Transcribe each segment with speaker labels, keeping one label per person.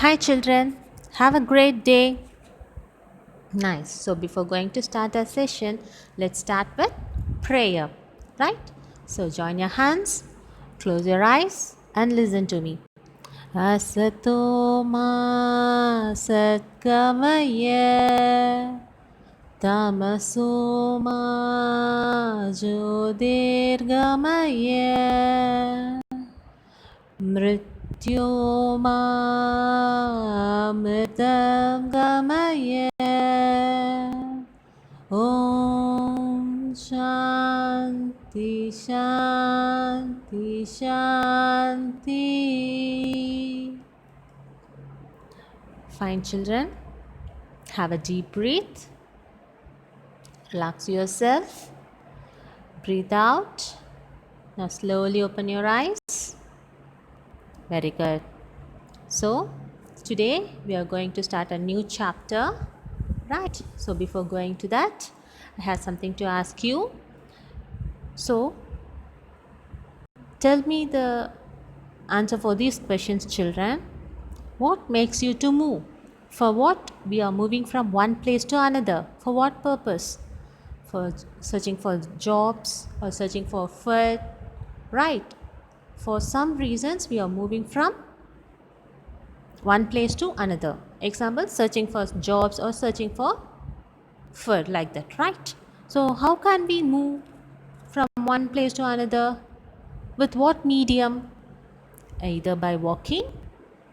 Speaker 1: Hi, children. Have a great day. Nice. So, before going to start our session, let's start with prayer. Right? So, join your hands, close your eyes, and listen to me. Asato ma satgamaya tamaso ma jyotirgamaya मृत्योमामृतं गमय Om Shanti Shanti Shanti. Fine, children. Have a deep breath. Relax yourself. Breathe out. Now slowly open your eyes. Very good. So, today we are going to start a new chapter, right? So, before going to that, I have something to ask you. So, tell me the answer for these questions, children. What makes you to move? For what we are moving from one place to another? For what purpose? For searching for jobs or searching for food, right? For some reasons, we are moving from one place to another. Example, searching for jobs or searching for food, like that, right? So how can we move from one place to another? With what medium? Either by walking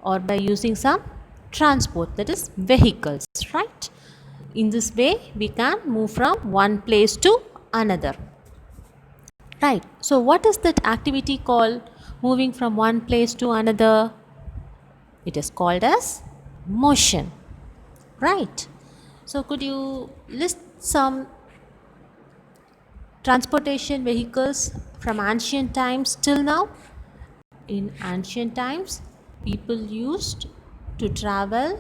Speaker 1: or by using some transport, that is vehicles, right? In this way we can move from one place to another, right? So what is that activity called, moving from one place to another? It is called as motion, right? So could you list some transportation vehicles from ancient times till now? In ancient times, people used to travel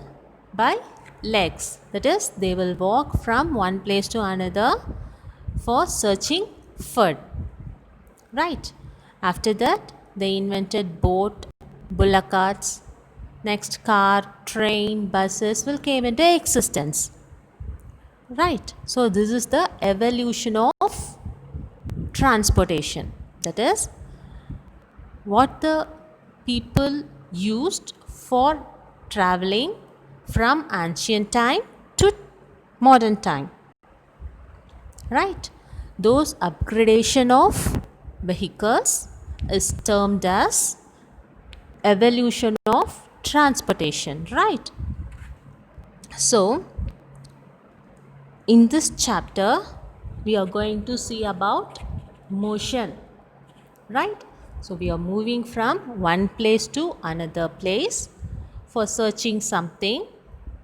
Speaker 1: by legs. That is, they will walk from one place to another for searching food, right? After that, they invented boat, bullock carts. Next, car, train, buses will came into existence. Right. So this is the evolution of transportation. That is what the people used for traveling from ancient time to modern time. Right. Those upgradation of vehicles is termed as evolution of transportation. Right. So in this chapter, we are going to see about motion, right? So we are moving from one place to another place for searching something,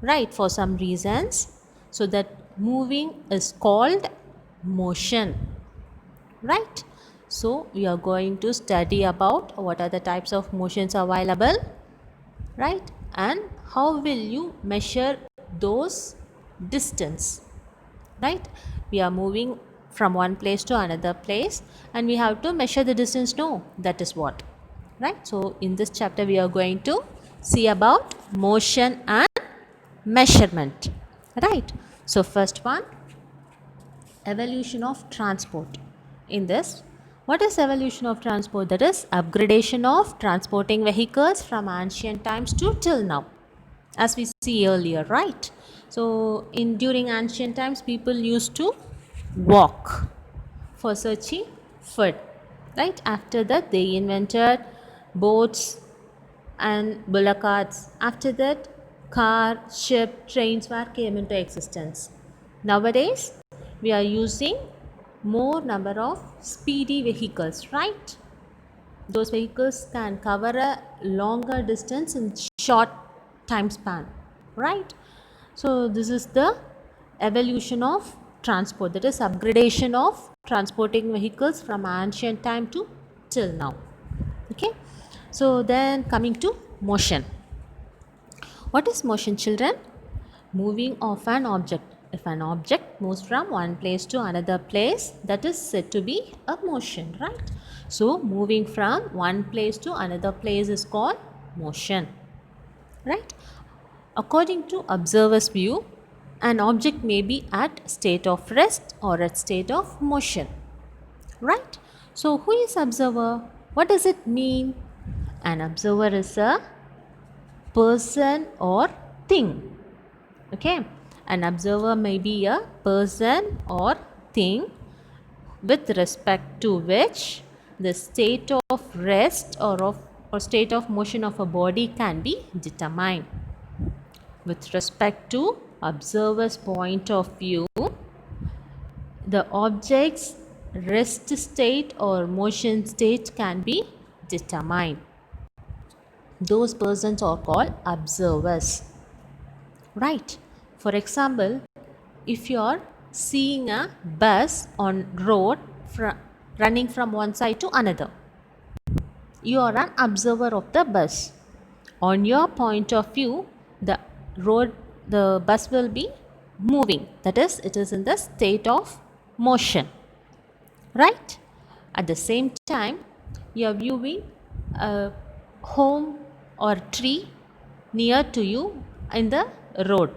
Speaker 1: right? For some reasons. So that moving is called motion, right? So we are going to study about what are the types of motions available, right? And how will you measure those distance, right? We are moving from one place to another place and we have to measure the distance. No, that is what, right? So in this chapter we are going to see about motion and measurement, right? So first one, evolution of transport. In this, what is evolution of transport? That is upgradation of transporting vehicles from ancient times to till now, as we see earlier, right? So in during ancient times, people used to walk for searching food, right? After that, they invented boats and bullock carts. After that, car, ship, trains were came into existence. Nowadays, we are using more number of speedy vehicles, right? Those vehicles can cover a longer distance in short time span, right? So this is the evolution of transport, that is upgradation of transporting vehicles from ancient time to till now. Okay, so then coming to motion. What is motion, children? Moving of an object. If an object moves from one place to another place, that is said to be a motion, right? So moving from one place to another place is called motion, right? According to observer's view, an object may be at state of rest or at state of motion, right? So who is observer? What does it mean? An observer is a person or thing. Okay, an observer may be a person or thing with respect to which the state of rest or state of motion of a body can be determined. With respect to observer's point of view, the object's rest state or motion state can be determined. Those persons are called observers, right? For example, if you are seeing a bus on road running from one side to another, you are an observer of the bus. On your point of view, the bus will be moving, that is, it is in the state of motion, right? At the same time, you are viewing a home or tree near to you in the road,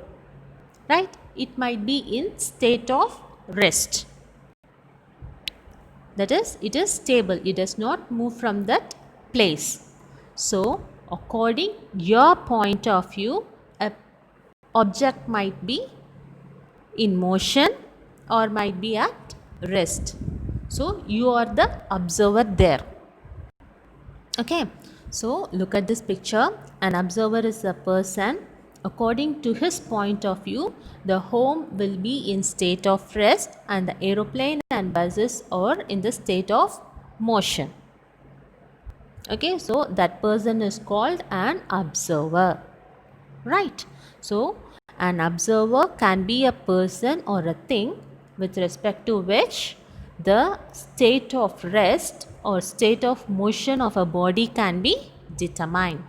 Speaker 1: right? It might be in state of rest, that is, it is stable, it does not move from that place. So according your point of view, a object might be in motion or might be at rest. So you are the observer there. Okay, so look at this picture. An observer is a person. According to his point of view, the home will be in state of rest and the aeroplane and buses are in the state of motion. Okay, so that person is called an observer, right? So an observer can be a person or a thing with respect to which the state of rest or state of motion of a body can be determined.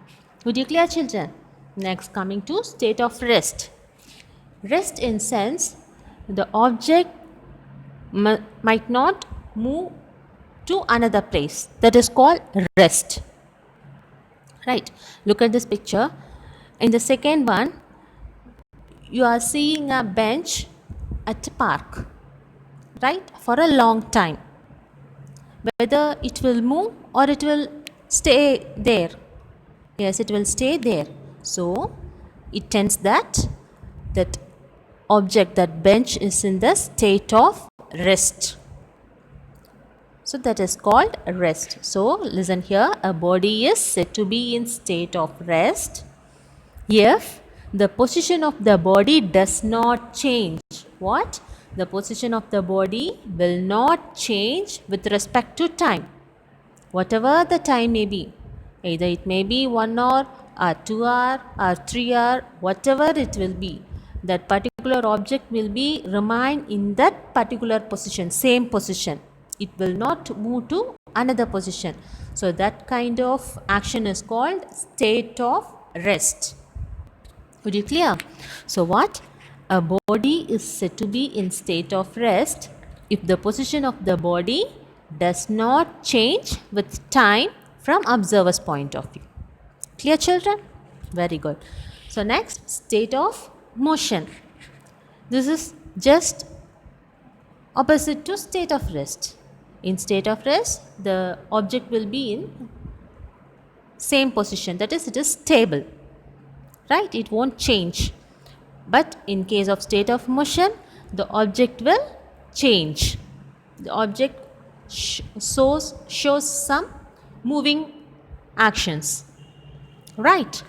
Speaker 1: Would you clear, children? Next, coming to state of rest. Rest in sense, the object might not move to another place. That is called rest. Right. Look at this picture. In the second one, you are seeing a bench at a park, right, for a long time. Whether it will move or it will stay there. Yes, it will stay there. So it tends that object, that bench is in the state of rest. So that is called rest. So listen here, a body is said to be in state of rest if the position of the body does not change. What? The position of the body will not change with respect to time. Whatever the time may be, either it may be 1 hour or 2 hour or 3 hour, whatever it will be, that particular object will be remain in that particular position, same position. It will not move to another position. So that kind of action is called state of rest. Would you clear? So what? A body is said to be in state of rest if the position of the body does not change with time from observer's point of view. Clear, children? Very good. So next, state of motion. This is just opposite to state of rest. In state of rest, the object will be in same position, that is, it is stable, right? It won't change. But in case of state of motion, the object will change. The object shows some moving actions, right?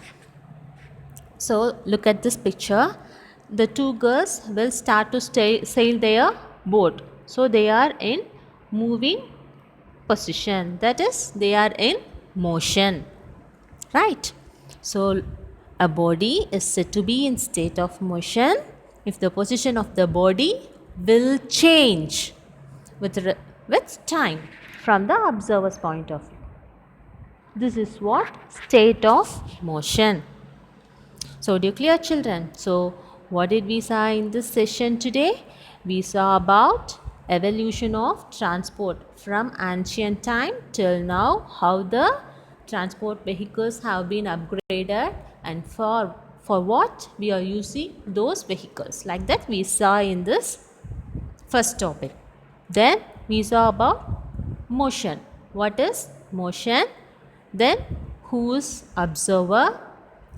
Speaker 1: So look at this picture. The two girls will start to sail their boat. So they are in moving position, that is, they are in motion, right? So a body is said to be in state of motion if the position of the body will change with time from the observer's point of view. This is what? State of motion. So do you clear, children? So what did we saw in this session today? We saw about evolution of transport from ancient time till now, how the transport vehicles have been upgraded, and for what we are using those vehicles, like that we saw in this first topic. Then we saw about motion. What is motion? Then who is observer?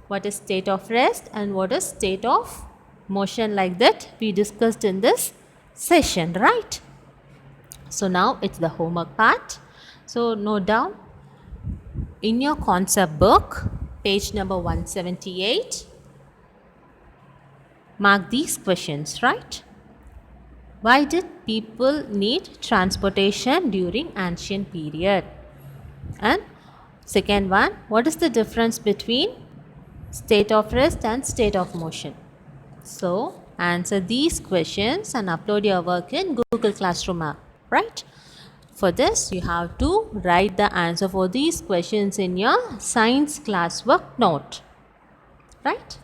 Speaker 1: What is state of rest and what is state of motion, like that we discussed in this session, right? So now it's the homework part. So note down in your concept book, page number 178, mark these questions, right? Why did people need transportation during ancient period? And second one, what is the difference between state of rest and state of motion? So answer these questions and upload your work in Google Classroom app, right? For this, you have to write the answer for these questions in your science classwork note, right?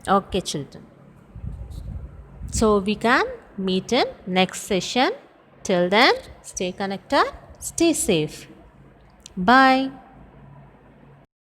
Speaker 1: Okay, children. So we can meet in next session. Till then, stay connected, stay safe. Bye.